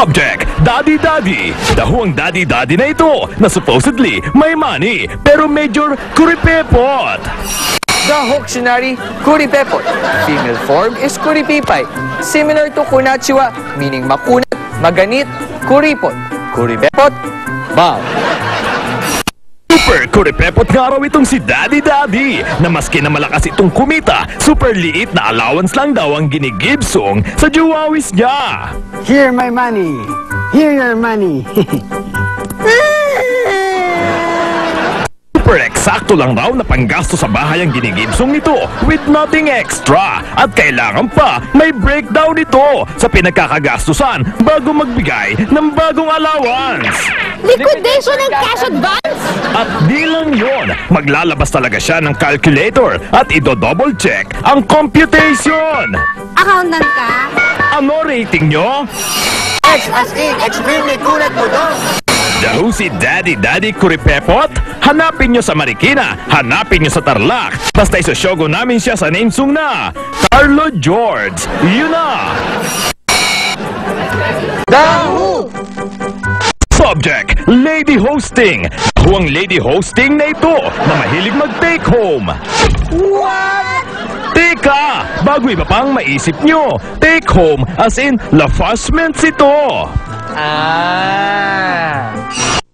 Subject, Daddy Daddy. Dahuang Daddy Daddy na ito na supposedly may money pero medyo kuripepot. The Hoktionary, kuripepot. Female form is kuripipay. Similar to kunachiwa, meaning makunat, maganit, kuripot. Kuripepot, bow. Super kuripepot nga raw itong si Daddy Daddy na maski na malakas itong kumita, super liit na allowance lang daw ang ginigibsong sa juwawis niya. Here my money. Here your money. Super eksakto lang raw na panggasto sa bahay ang ginigibsong nito with nothing extra at kailangan pa may breakdown ito sa pinagkakagastusan bago magbigay ng bagong allowance. Liquidation ng cash advance? At di lang yun, maglalabas talaga siya ng calculator at ido-double check ang computation. Accountant ka? Ano rating nyo? X as in extremely kunat mo doon. Dahu si Daddy Daddy Kuripepot? Hanapin nyo sa Marikina, hanapin nyo sa Tarlac. Basta isosyogo namin siya sa namesong na Carlo George. Yun na! Dahu! Subject, lady hosting. Huwag lady hosting na ito na mahilig mag-take home. What? Teka, bago iba pang maisip nyo, take home as in lafashments ito.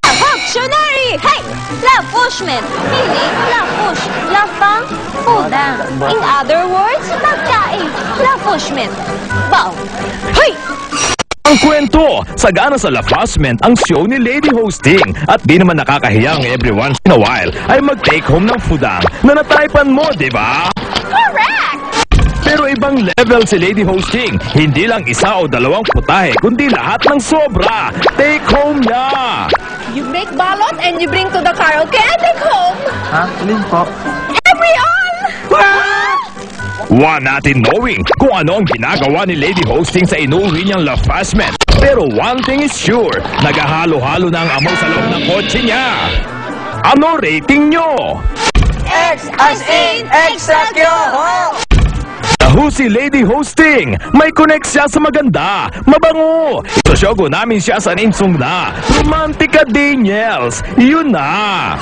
Hoktionary! Hey! Lafushment! Meaning, lafush, lafang, udang. In other words, pagkain. Lafushment. Wow! Hey! Ang kwento, sagana sa lafashment ang show ni Lady Hosting at di naman nakakahiyang every once in a while ay mag-take home ng fudang na nataypan mo, di ba? Correct! Pero ibang level si Lady Hosting, hindi lang isa o dalawang putahe kundi lahat ng sobra. Take home niya! You make balot and you bring to the karaoke and take home. Ha? Alin po? Everyone! One natin knowing kung ano ang ginagawa ni Lady Hosting sa inuwi niyang lafashment. Pero one thing is sure, naghahalo-halo na ang amoy sa loob ng kotse niya. Ano rating nyo? X as in exakyo ho! Dahu si Lady Hosting, may connect siya sa maganda, mabango. Isosyogo namin siya sa namesong na Romantica Daniels. Yun na!